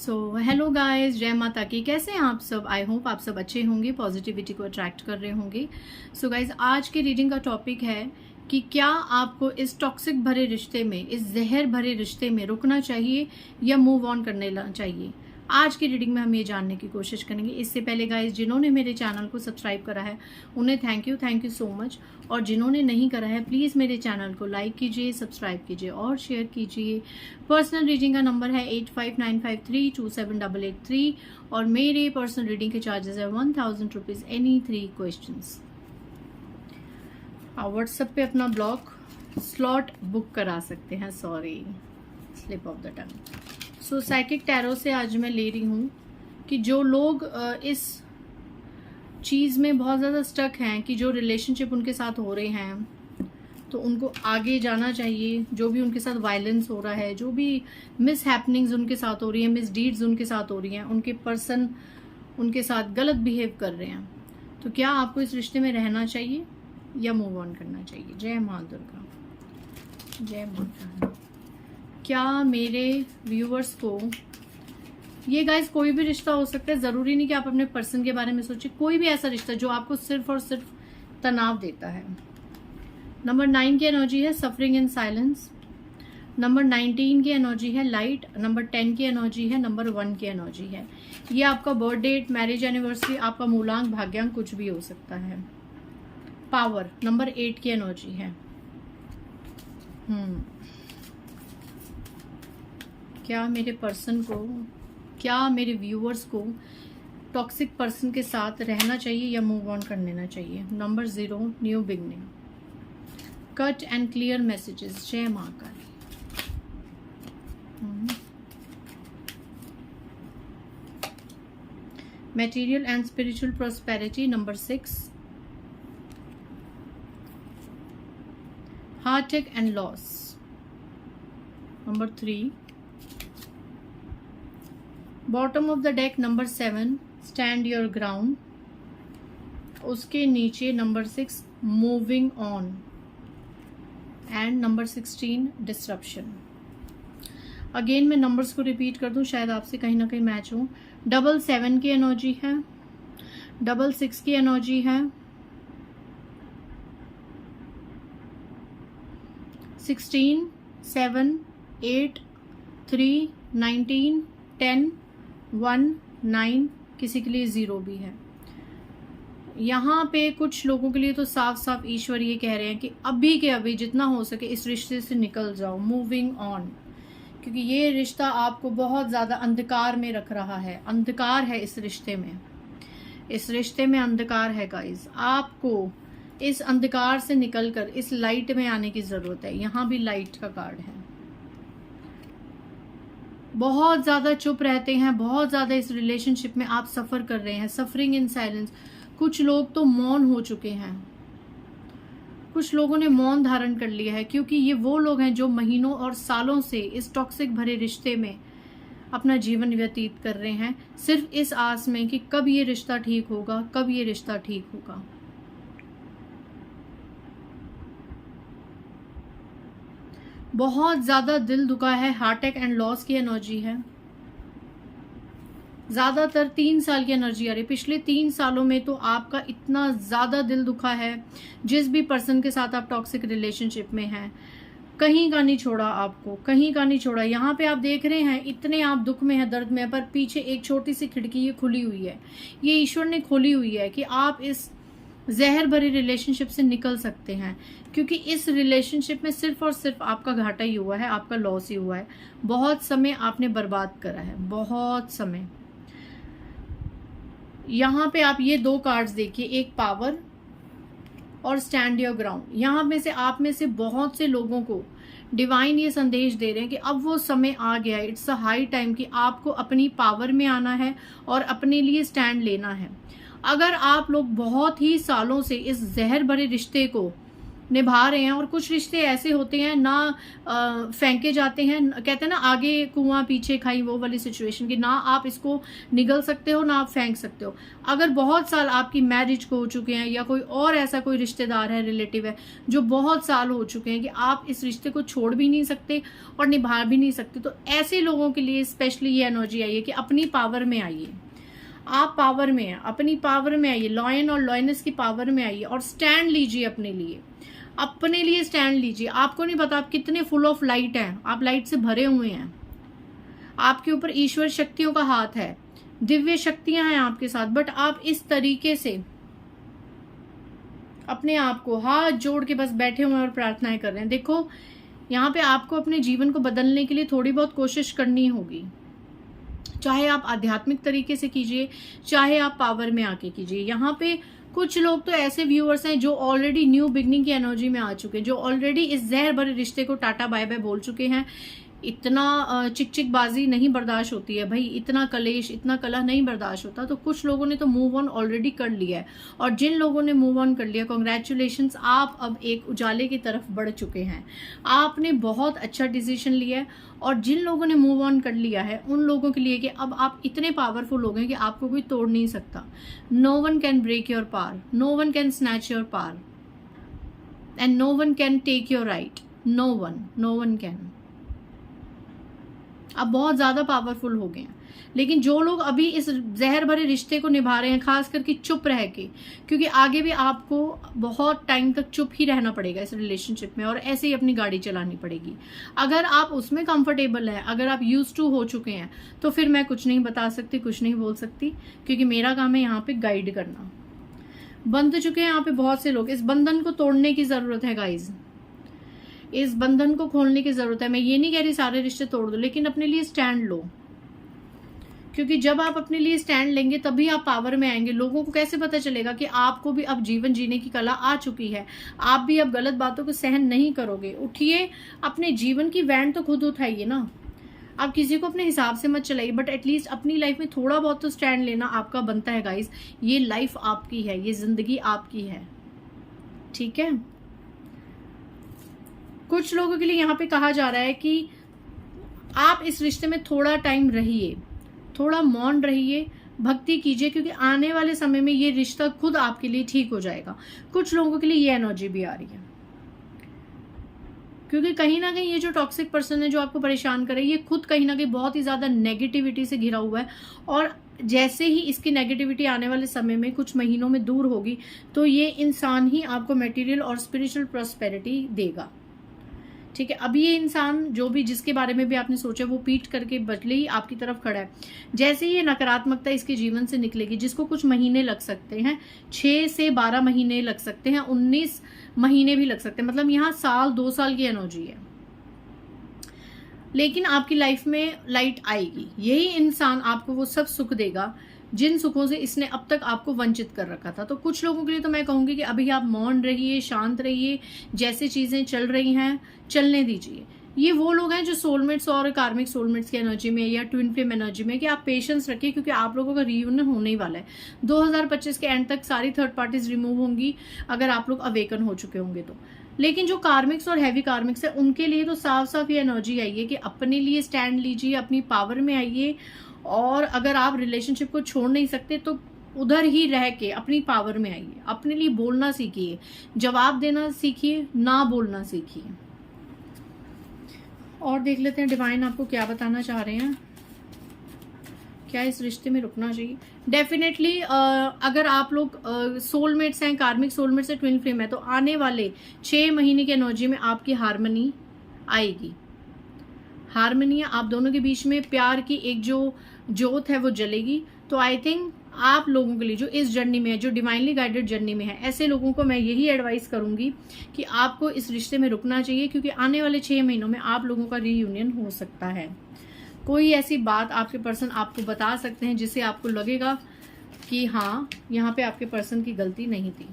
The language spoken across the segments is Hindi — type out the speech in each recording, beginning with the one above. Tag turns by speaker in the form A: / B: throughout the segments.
A: सो हेलो गाइस, जय माता की। कैसे हैं आप सब? आई होप आप सब अच्छे होंगे, पॉजिटिविटी को अट्रैक्ट कर रहे होंगे। सो गाइस, आज के रीडिंग का टॉपिक है कि क्या आपको इस टॉक्सिक भरे रिश्ते में, इस जहर भरे रिश्ते में रुकना चाहिए या मूव ऑन करने चाहिए। आज की रीडिंग में हम ये जानने की कोशिश करेंगे। इससे पहले गाइस, जिन्होंने मेरे चैनल को सब्सक्राइब करा है उन्हें थैंक यू सो मच, और जिन्होंने नहीं करा है प्लीज़ मेरे चैनल को लाइक कीजिए, सब्सक्राइब कीजिए और शेयर कीजिए। पर्सनल रीडिंग का नंबर है 8595327883 और मेरे पर्सनल रीडिंग के चार्जेस है 1000 रुपीज़ एनी 3 क्वेश्चंस। आप व्हाट्सएप पे अपना ब्लॉक स्लॉट बुक करा सकते हैं। Sorry, slip of the tongue. So psychic tarot से आज मैं ले रही हूँ कि जो लोग इस चीज़ में बहुत ज़्यादा स्टक हैं कि जो रिलेशनशिप उनके साथ हो रहे हैं तो उनको आगे जाना चाहिए। जो भी उनके साथ वायलेंस हो रहा है, जो भी मिस हैपनिंग्स उनके साथ हो रही हैं, मिस डीड्स उनके साथ हो रही हैं, उनके पर्सन उनके साथ गलत बिहेव कर रहे हैं, तो क्या आपको इस रिश्ते में रहना चाहिए या मूव ऑन करना चाहिए। जय माँ दुर्गा, जय माता। क्या मेरे व्यूअर्स को, ये गाइस कोई भी रिश्ता हो सकता है, ज़रूरी नहीं कि आप अपने पर्सन के बारे में सोचिए। कोई भी ऐसा रिश्ता जो आपको सिर्फ और सिर्फ तनाव देता है। नंबर 9 की एनर्जी है सफरिंग इन साइलेंस। नंबर 19 की एनर्जी है लाइट। नंबर 10 की एनर्जी है, नंबर 1 की एनर्जी है। ये आपका बर्थ डेट, मैरिज एनिवर्सरी, आपका मूलांक, भाग्यांक कुछ भी हो सकता है। पावर नंबर 8 की एनर्जी है। क्या मेरे पर्सन को, क्या मेरे व्यूअर्स को टॉक्सिक पर्सन के साथ रहना चाहिए या मूव ऑन कर लेना चाहिए। Number 0 new beginning. Cut and clear messages. जय माँ Kali. Material and spiritual prosperity. Number 6 heartache and loss. Number 3 bottom of the deck. Number 7 stand your ground. उसके नीचे number 6 moving on and number 16 disruption. Again मैं नंबर्स को रिपीट कर दूं, शायद आपसे कहीं ना कहीं मैच हो। 7 की एनर्जी है, 6 की एनर्जी है, 16, 7, 8, 3, 19, 10, 1, 9, किसी के लिए 0 भी है। यहाँ पे कुछ लोगों के लिए तो साफ साफ ईश्वर ये कह रहे हैं कि अभी के अभी जितना हो सके इस रिश्ते से निकल जाओ, मूविंग ऑन, क्योंकि ये रिश्ता आपको बहुत ज़्यादा अंधकार में रख रहा है। अंधकार है इस रिश्ते में, इस रिश्ते में अंधकार है गाइस। आपको इस अंधकार से निकलकर इस लाइट में आने की जरूरत है। यहां भी लाइट का कार्ड है। बहुत ज्यादा चुप रहते हैं, बहुत ज्यादा इस रिलेशनशिप में आप सफर कर रहे हैं, सफरिंग इन साइलेंस। कुछ लोग तो मौन हो चुके हैं, कुछ लोगों ने मौन धारण कर लिया है, क्योंकि ये वो लोग हैं जो महीनों और सालों से इस टॉक्सिक भरे रिश्ते में अपना जीवन व्यतीत कर रहे हैं, सिर्फ इस आस में कि कब ये रिश्ता ठीक होगा, कब ये रिश्ता ठीक होगा। बहुत ज्यादा दिल दुखा है, हार्ट एंड लॉस की एनर्जी है। ज्यादातर 3 साल की एनर्जी आ रही है। पिछले 3 सालों में तो आपका इतना ज्यादा दिल दुखा है, जिस भी पर्सन के साथ आप टॉक्सिक रिलेशनशिप में हैं, कहीं का नहीं छोड़ा आपको, कहीं का नहीं छोड़ा। यहाँ पे आप देख रहे हैं इतने आप दुख में है, दर्द में, पर पीछे एक छोटी सी खिड़की ये खुली हुई है, ये ईश्वर ने खोली हुई है कि आप इस जहर भरी रिलेशनशिप से निकल सकते हैं, क्योंकि इस रिलेशनशिप में सिर्फ और सिर्फ आपका घाटा ही हुआ है, आपका लॉस ही हुआ है। बहुत समय आपने बर्बाद करा है, बहुत समय। यहाँ पे आप ये 2 कार्ड्स देखिए, एक पावर और स्टैंड योर ग्राउंड। यहाँ में से आप में से बहुत से लोगों को डिवाइन ये संदेश दे रहे हैं कि अब वो समय आ गया है, इट्स अ हाई टाइम कि आपको अपनी पावर में आना है और अपने लिए स्टैंड लेना है। अगर आप लोग बहुत ही सालों से इस जहर भरे रिश्ते को निभा रहे हैं। और कुछ रिश्ते ऐसे होते हैं ना फेंके जाते हैं, कहते हैं ना आगे कुआं पीछे खाई, वो वाली सिचुएशन की, ना आप इसको निगल सकते हो ना आप फेंक सकते हो। अगर बहुत साल आपकी मैरिज को हो चुके हैं या कोई और ऐसा कोई रिश्तेदार है, रिलेटिव है जो बहुत साल हो चुके हैं कि आप इस रिश्ते को छोड़ भी नहीं सकते और निभा भी नहीं सकते, तो ऐसे लोगों के लिए स्पेशली ये एनर्जी आई है कि अपनी पावर में आइए। आप पावर में हैं, अपनी पावर में आइए, लॉयन और लॉयनेस की पावर में आइए और स्टैंड लीजिए अपने लिए, अपने लिए स्टैंड लीजिए। आपको नहीं पता आप कितने फुल ऑफ लाइट हैं, आप लाइट से भरे हुए हैं, आपके ऊपर ईश्वर शक्तियों का हाथ है, दिव्य शक्तियां हैं आपके साथ, बट आप इस तरीके से अपने आप को हाथ जोड़ के बस बैठे हुए हैं और प्रार्थनाएं कर रहे हैं। देखो यहाँ पे आपको अपने जीवन को बदलने के लिए थोड़ी बहुत कोशिश करनी होगी, चाहे आप आध्यात्मिक तरीके से कीजिए, चाहे आप पावर में आके कीजिए। यहाँ पे कुछ लोग तो ऐसे व्यूअर्स हैं जो ऑलरेडी न्यू बिगनिंग की एनर्जी में आ चुके हैं, जो ऑलरेडी इस जहर भरे रिश्ते को टाटा बाय बाय बोल चुके हैं। इतना चिकचिकबाजी नहीं बर्दाश्त होती है भाई, इतना कलेश, इतना कलह नहीं बर्दाश्त होता। तो कुछ लोगों ने तो मूव ऑन ऑलरेडी कर लिया है, और जिन लोगों ने मूव ऑन कर लिया, कॉन्ग्रेचुलेशंस, आप अब एक उजाले की तरफ बढ़ चुके हैं। आपने बहुत अच्छा डिसीजन लिया है। और जिन लोगों ने मूव ऑन कर लिया है उन लोगों के लिए कि अब आप इतने पावरफुल हो गए कि आपको कोई तोड़ नहीं सकता। No one can break your power, no one can snatch your power, and no one can take your right, no one can. आप बहुत ज्यादा पावरफुल हो गए हैं। लेकिन जो लोग अभी इस जहर भरे रिश्ते को निभा रहे हैं, खास करके चुप रह के, क्योंकि आगे भी आपको बहुत टाइम तक चुप ही रहना पड़ेगा इस रिलेशनशिप में, और ऐसे ही अपनी गाड़ी चलानी पड़ेगी। अगर आप उसमें कंफर्टेबल हैं, अगर आप यूज्ड टू हो चुके हैं, तो फिर मैं कुछ नहीं बता सकती, कुछ नहीं बोल सकती, क्योंकि मेरा काम है यहाँ पे गाइड करना। बंध चुके हैं यहाँ पे बहुत से लोग, इस बंधन को तोड़ने की जरूरत है गाइज, इस बंधन को खोलने की जरूरत है। मैं ये नहीं कह रही सारे रिश्ते तोड़ दो, लेकिन अपने लिए स्टैंड लो, क्योंकि जब आप अपने लिए स्टैंड लेंगे तभी आप पावर में आएंगे। लोगों को कैसे पता चलेगा कि आपको भी अब जीवन जीने की कला आ चुकी है, आप भी अब गलत बातों को सहन नहीं करोगे। उठिए, अपने जीवन की वैन तो खुद उठाइए ना। आप किसी को अपने हिसाब से मत चलाइए, बट एटलीस्ट अपनी लाइफ में थोड़ा बहुत तो स्टैंड लेना आपका बनता है गाइज। ये लाइफ आपकी है, ये जिंदगी आपकी है, ठीक है। कुछ लोगों के लिए यहाँ पे कहा जा रहा है कि आप इस रिश्ते में थोड़ा टाइम रहिए, थोड़ा मौन रहिए, भक्ति कीजिए, क्योंकि आने वाले समय में ये रिश्ता खुद आपके लिए ठीक हो जाएगा। कुछ लोगों के लिए ये एनर्जी भी आ रही है, क्योंकि कहीं ना कहीं ये जो टॉक्सिक पर्सन है जो आपको परेशान करे, ये खुद कहीं ना कहीं बहुत ही ज्यादा नेगेटिविटी से घिरा हुआ है, और जैसे ही इसकी नेगेटिविटी आने वाले समय में कुछ महीनों में दूर होगी, तो ये इंसान ही आपको मटेरियल और स्पिरिचुअल प्रॉस्पेरिटी देगा, ठीक है। अब ये इंसान जो भी, जिसके बारे में भी आपने सोचा, वो पीट करके बदले ही आपकी तरफ खड़ा है। जैसे ही ये नकारात्मकता इसके जीवन से निकलेगी, जिसको कुछ महीने लग सकते हैं, 6 से 12 महीने लग सकते हैं, 19 महीने भी लग सकते हैं, मतलब यहाँ साल 2 साल की एनर्जी है, लेकिन आपकी लाइफ में लाइट आएगी। यही इंसान आपको वो सब सुख देगा जिन सुखों से इसने अब तक आपको वंचित कर रखा था। तो कुछ लोगों के लिए तो मैं कहूंगी कि अभी आप मौन रहिए, शांत रहिए, जैसे चीजें चल रही हैं चलने दीजिए। ये वो लोग हैं जो सोलमेट्स और कार्मिक सोलमेट्स की एनर्जी में या ट्विन फ्लेम एनर्जी में, कि आप पेशेंस रखिए, क्योंकि आप लोगों का रियूनियन होने ही वाला है। 2025 के एंड तक सारी थर्ड पार्टीज रिमूव होंगी, अगर आप लोग अवेकन हो चुके होंगे तो। लेकिन जो कार्मिक्स और हैवी कार्मिक्स है, उनके लिए तो साफ साफ ये एनर्जी आई है कि अपने लिए स्टैंड लीजिए, अपनी पावर में आइए, और अगर आप रिलेशनशिप को छोड़ नहीं सकते तो उधर ही रह के अपनी पावर में आइए, अपने लिए बोलना सीखिए, जवाब देना सीखिए, ना बोलना सीखिए। और देख लेते हैं डिवाइन आपको क्या बताना चाह रहे हैं, क्या इस रिश्ते में रुकना चाहिए। डेफिनेटली अगर आप लोग सोलमेट्स हैं, कार्मिक सोलमेट्स है, ट्विन फ्लेम है, तो आने वाले 6 महीने की एनर्जी में आपकी हार्मनी आएगी। हार्मनी, आप दोनों के बीच में प्यार की एक जो जोत है वो जलेगी। तो आई थिंक आप लोगों के लिए जो इस जर्नी में है, जो डिवाइनली गाइडेड जर्नी में है, ऐसे लोगों को मैं यही एडवाइस करूंगी कि आपको इस रिश्ते में रुकना चाहिए, क्योंकि आने वाले 6 महीनों में आप लोगों का रीयूनियन हो सकता है। कोई ऐसी बात आपके पर्सन आपको बता सकते हैं जिससे आपको लगेगा कि हाँ, यहाँ पे आपके पर्सन की गलती नहीं थी।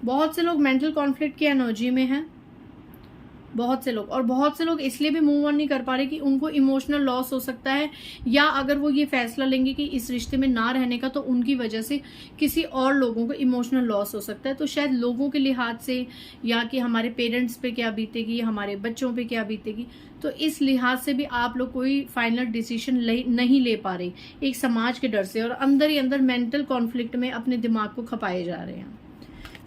A: बहुत से लोग मेंटल कॉन्फ्लिक्ट की एनर्जी में हैं, बहुत से लोग, और बहुत से लोग इसलिए भी मूव ऑन नहीं कर पा रहे कि उनको इमोशनल लॉस हो सकता है, या अगर वो ये फैसला लेंगे कि इस रिश्ते में ना रहने का, तो उनकी वजह से किसी और लोगों को इमोशनल लॉस हो सकता है। तो शायद लोगों के लिहाज से, या कि हमारे पेरेंट्स पे क्या बीतेगी, हमारे बच्चों पे क्या बीतेगी, तो इस लिहाज से भी आप लोग कोई फाइनल डिसीजन नहीं ले पा रहे, एक समाज के डर से, और अंदर ही अंदर मेंटल कॉन्फ्लिक्ट में अपने दिमाग को खपाए जा रहे हैं।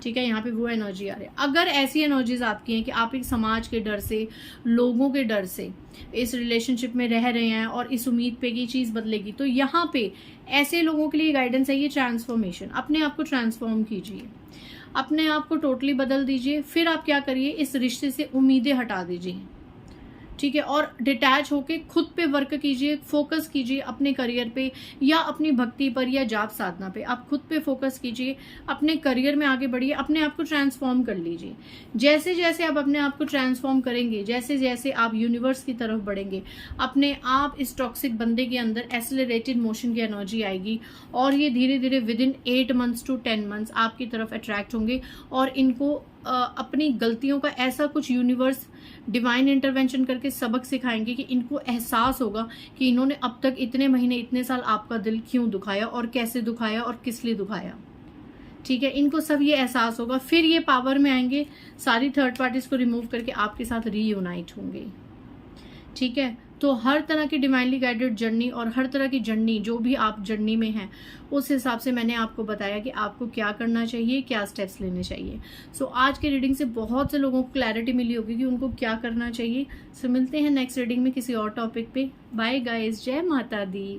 A: ठीक है, यहाँ पे वो एनर्जी आ रही है। अगर ऐसी एनर्जीज आपकी हैं कि आप एक समाज के डर से, लोगों के डर से इस रिलेशनशिप में रह रहे हैं और इस उम्मीद पे कि चीज बदलेगी, तो यहाँ पे ऐसे लोगों के लिए गाइडेंस है ये ट्रांसफॉर्मेशन। अपने आप को ट्रांसफॉर्म कीजिए, अपने आप को टोटली बदल दीजिए। फिर आप क्या करिए, इस रिश्ते से उम्मीदें हटा दीजिए। ठीक है, और डिटैच होके खुद पे वर्क कीजिए, फोकस कीजिए अपने करियर पे, या अपनी भक्ति पर, या जाप साधना पे। आप खुद पे फोकस कीजिए, अपने करियर में आगे बढ़िए, अपने आप को ट्रांसफॉर्म कर लीजिए। जैसे जैसे आप अपने आप को ट्रांसफॉर्म करेंगे, जैसे जैसे आप यूनिवर्स की तरफ बढ़ेंगे, अपने आप इस टॉक्सिक बंदे के अंदर एक्सेलरेटेड मोशन की एनर्जी आएगी, और ये धीरे धीरे with in 8 months to 10 months आपकी तरफ अट्रैक्ट होंगे, और इनको अपनी गलतियों का ऐसा कुछ यूनिवर्स डिवाइन इंटरवेंशन करके सबक सिखाएंगे कि इनको एहसास होगा कि इन्होंने अब तक इतने महीने, इतने साल आपका दिल क्यों दुखाया, और कैसे दुखाया, और किस लिए दुखाया। ठीक है, इनको सब ये एहसास होगा। फिर ये पावर में आएंगे, सारी थर्ड पार्टीज को रिमूव करके आपके साथ रीयूनाइट होंगे। ठीक है, तो हर तरह की डिवाइनली गाइडेड जर्नी, और हर तरह की जर्नी जो भी आप जर्नी में हैं, उस हिसाब से मैंने आपको बताया कि आपको क्या करना चाहिए, क्या स्टेप्स लेने चाहिए। सो आज के रीडिंग से बहुत से लोगों को क्लैरिटी मिली होगी कि उनको क्या करना चाहिए। सो मिलते हैं नेक्स्ट रीडिंग में किसी और टॉपिक पे। बाय गाइस, जय माता दी।